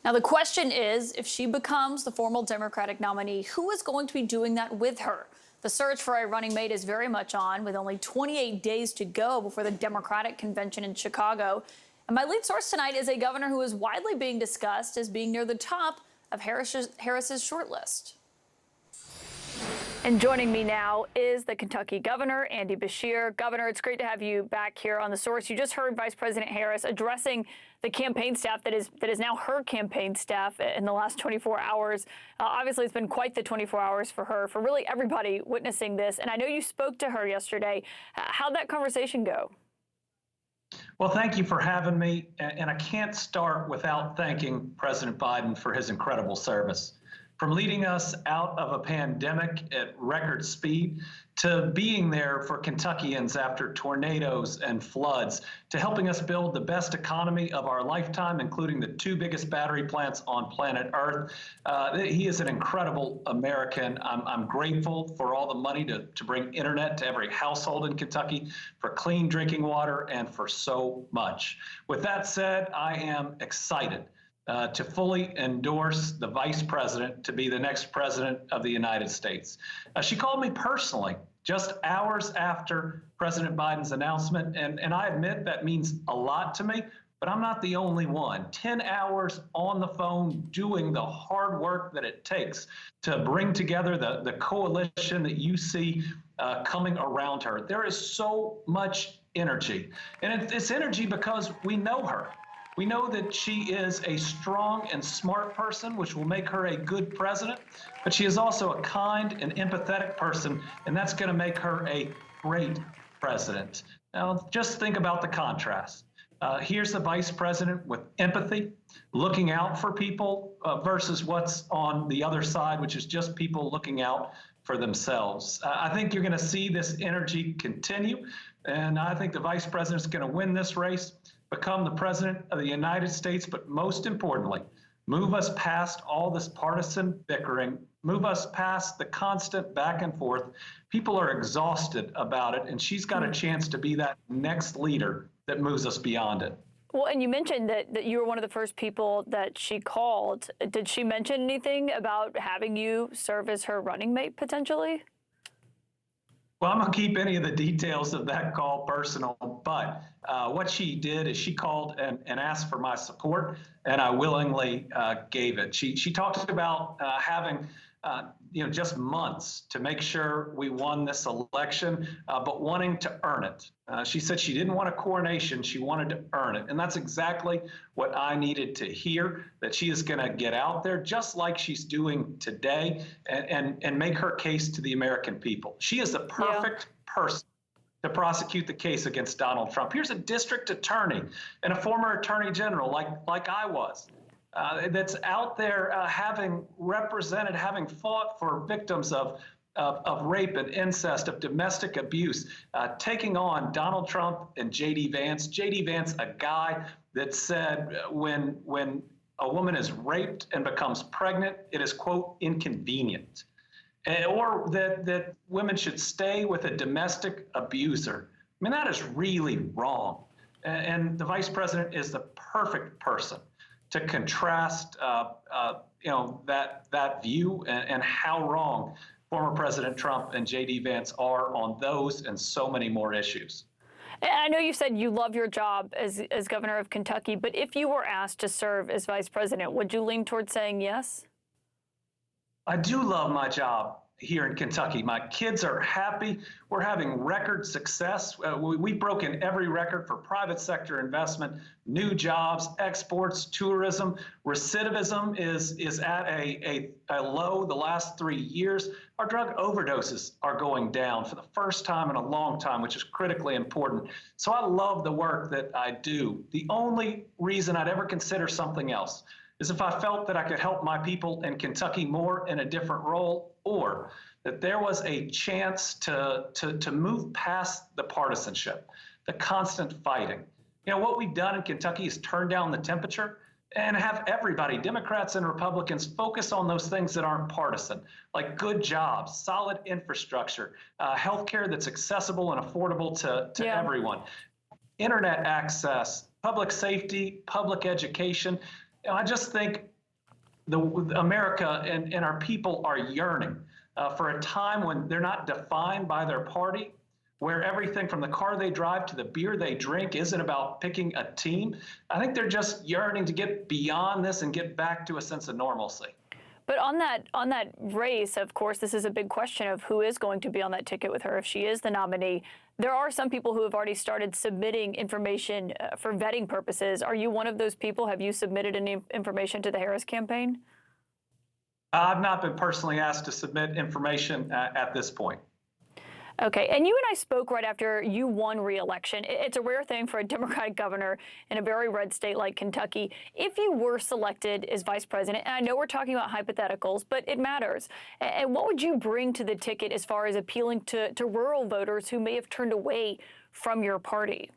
Now, the question is, if she becomes the formal Democratic nominee, who is going to be doing that with her? The search for a running mate is very much on, with only 28 days to go before the Democratic convention in Chicago. And my lead source tonight is a governor who is widely being discussed as being near the top of Harris's shortlist. And joining me now is the Kentucky governor, Andy Beshear. Governor, it's great to have you back here on The Source. You just heard Vice President Harris addressing the campaign staff that is now her campaign staff in the last 24 hours. Obviously, it's been quite the 24 hours for her, for really everybody witnessing this. And I know you spoke to her yesterday. How'd that conversation go? Well, thank you for having me. And I can't start without thanking President Biden for his incredible service. From leading us out of a pandemic at record speed to being there for Kentuckians after tornadoes and floods, to helping us build the best economy of our lifetime, including the two biggest battery plants on planet Earth. He is an incredible American. I'm grateful for all the money to bring internet to every household in Kentucky, for clean drinking water, and for so much. With that said, I am excited to fully endorse the vice president to be the next president of the United States. She called me personally just hours after President Biden's announcement, and I admit that means a lot to me, but I'm not the only one. 10 hours on the phone doing the hard work that it takes to bring together the coalition that you see coming around her. There is so much energy, and it's energy because we know her. We know that she is a strong and smart person, which will make her a good president, but she is also a kind and empathetic person, and that's going to make her a great president. Now, just think about the contrast. Here's the vice president with empathy, looking out for people versus what's on the other side, which is just people looking out for themselves. I think you're going to see this energy continue, and I think the vice president is going to win this race, become the president of the United States, but most importantly, move us past all this partisan bickering, move us past the constant back and forth. People are exhausted about it, and she's got a chance to be that next leader that moves us beyond it. Well, and you mentioned that you were one of the first people that she called. Did she mention anything about having you serve as her running mate potentially? Well, I'm going to keep any of the details of that call personal, but what she did is she called and asked for my support, and I willingly gave it. She talked about having just months to make sure we won this election, but wanting to earn it. She said she didn't want a coronation, she wanted to earn it. And that's exactly what I needed to hear, that she is going to get out there just like she's doing today and make her case to the American people. She is the perfect person to prosecute the case against Donald Trump. Here's a district attorney and a former attorney general like I was. That's out there having represented, having fought for victims of rape and incest, of domestic abuse, taking on Donald Trump and J.D. Vance. J.D. Vance, a guy that said when a woman is raped and becomes pregnant, it is, quote, inconvenient. Or that women should stay with a domestic abuser. I mean, that is really wrong. And the vice president is the perfect person to contrast, that view and how wrong former President Trump and J.D. Vance are on those and so many more issues. And I know you said you love your job as governor of Kentucky, but if you were asked to serve as vice president, would you lean towards saying yes? I do love my job here in Kentucky. My kids are happy. We're having record success. We've broken every record for private sector investment, new jobs, exports, tourism. Recidivism is at a low the last 3 years. Our drug overdoses are going down for the first time in a long time, which is critically important. So I love the work that I do. The only reason I'd ever consider something else is if I felt that I could help my people in Kentucky more in a different role, or that there was a chance to move past the partisanship, the constant fighting. You know, what we've done in Kentucky is turn down the temperature and have everybody, Democrats and Republicans, focus on those things that aren't partisan, like good jobs, solid infrastructure, healthcare that's accessible and affordable to everyone, internet access, public safety, public education. I just think America and our people are yearning for a time when they're not defined by their party, where everything from the car they drive to the beer they drink isn't about picking a team. I think they're just yearning to get beyond this and get back to a sense of normalcy. But on that race, of course, this is a big question of who is going to be on that ticket with her if she is the nominee. There are some people who have already started submitting information for vetting purposes. Are you one of those people? Have you submitted any information to the Harris campaign? I've not been personally asked to submit information at this point. Okay, and you and I spoke right after you won re-election. It's a rare thing for a Democratic governor in a very red state like Kentucky. If you were selected as vice president, and I know we're talking about hypotheticals, but it matters, and what would you bring to the ticket as far as appealing to rural voters who may have turned away from your party?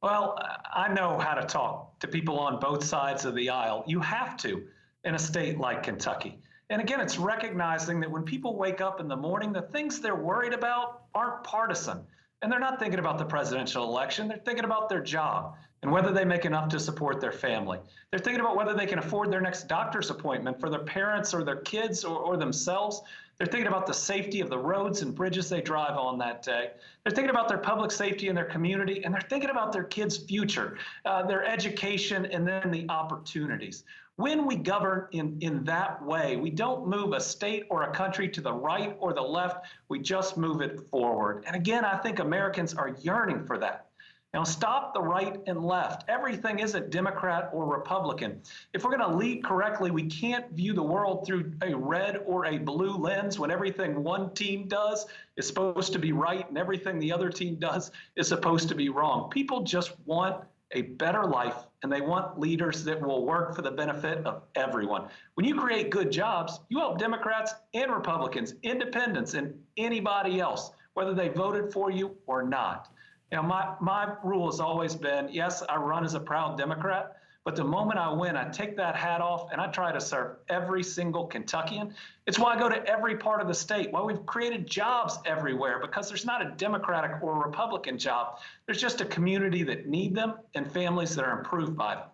Well, I know how to talk to people on both sides of the aisle. You have to in a state like Kentucky. And again, it's recognizing that when people wake up in the morning, the things they're worried about aren't partisan. And they're not thinking about the presidential election. They're thinking about their job and whether they make enough to support their family. They're thinking about whether they can afford their next doctor's appointment for their parents or their kids or themselves. They're thinking about the safety of the roads and bridges they drive on that day. They're thinking about their public safety in their community, and they're thinking about their kids' future, their education, and then the opportunities. When we govern in that way, we don't move a state or a country to the right or the left. We just move it forward. And again, I think Americans are yearning for that. Now, stop the right and left. Everything isn't Democrat or Republican. If we're going to lead correctly, we can't view the world through a red or a blue lens when everything one team does is supposed to be right and everything the other team does is supposed to be wrong. People just want a better life, and they want leaders that will work for the benefit of everyone. When you create good jobs, you help Democrats and Republicans, independents, and anybody else, whether they voted for you or not. You know, my rule has always been, yes, I run as a proud Democrat, but the moment I win, I take that hat off and I try to serve every single Kentuckian. It's why I go to every part of the state, why we've created jobs everywhere, because there's not a Democratic or Republican job. There's just a community that need them and families that are improved by them.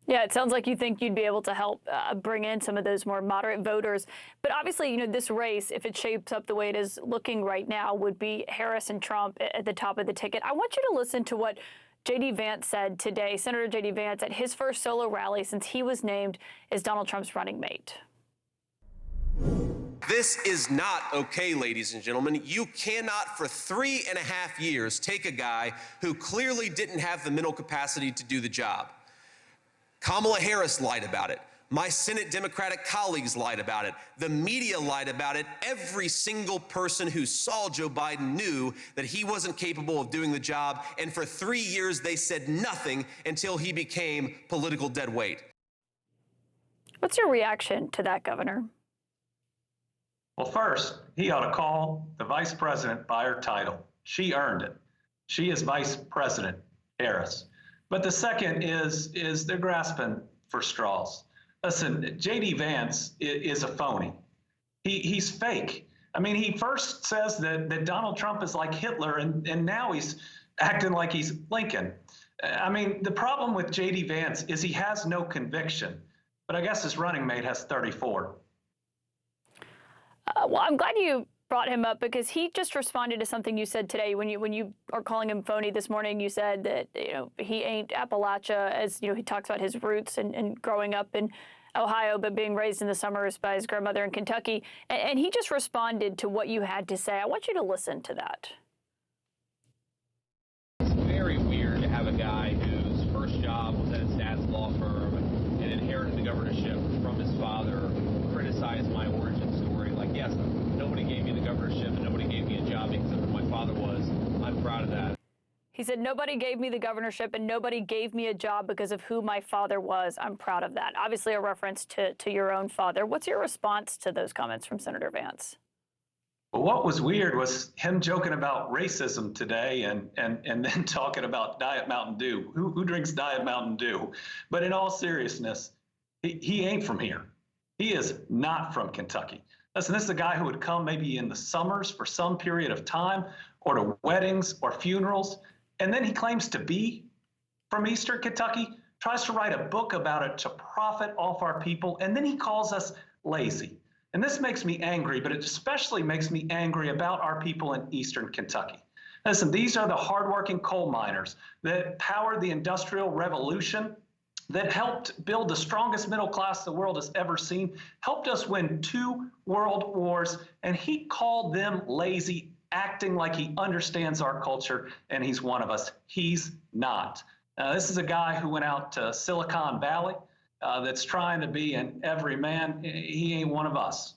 Yeah, it sounds like you think you'd be able to help bring in some of those more moderate voters. But obviously, you know, this race, if it shapes up the way it is looking right now, would be Harris and Trump at the top of the ticket. I want you to listen to what J.D. Vance said today, Senator J.D. Vance, at his first solo rally since he was named as Donald Trump's running mate. This is not okay, ladies and gentlemen. You cannot, for 3.5 years, take a guy who clearly didn't have the mental capacity to do the job. Kamala Harris lied about it. My Senate Democratic colleagues lied about it. The media lied about it. Every single person who saw Joe Biden knew that he wasn't capable of doing the job. And for 3 years, they said nothing until he became political dead weight. What's your reaction to that, Governor? Well, first, he ought to call the vice president by her title. She earned it. She is Vice President Harris. But the second is they're grasping for straws. Listen, J.D. Vance is a phony. He's fake. I mean, he first says that Donald Trump is like Hitler, and now he's acting like he's Lincoln. I mean, the problem with J.D. Vance is he has no conviction, but I guess his running mate has 34. Well, I'm glad you brought him up because he just responded to something you said today when you are calling him phony this morning. You said that, you know, he ain't Appalachia, as, you know, he talks about his roots and growing up in Ohio, but being raised in the summers by his grandmother in Kentucky. And he just responded to what you had to say. I want you to listen to that. It's very weird to have a guy whose first job was at a stats law firm and inherited the governorship from his father criticize my origin story. Like, yes, nobody gave me the governorship and nobody gave me a job except for my father was. I'm proud of that. He said, nobody gave me the governorship and nobody gave me a job because of who my father was. I'm proud of that. Obviously a reference to your own father. What's your response to those comments from Senator Vance? Well, what was weird was him joking about racism today and then talking about Diet Mountain Dew. Who drinks Diet Mountain Dew? But in all seriousness, he ain't from here. He is not from Kentucky. Listen, this is a guy who would come maybe in the summers for some period of time or to weddings or funerals. And then he claims to be from Eastern Kentucky. tries to write a book about it to profit off our people, and then he calls us lazy. And this makes me angry, but it especially makes me angry about our people in Eastern Kentucky. Listen, these are the hardworking coal miners that powered the Industrial Revolution, that helped build the strongest middle class the world has ever seen, helped us win 2 world wars, and he called them lazy, acting like he understands our culture and he's one of us. He's not. This is a guy who went out to Silicon Valley that's trying to be an everyman. He ain't one of us.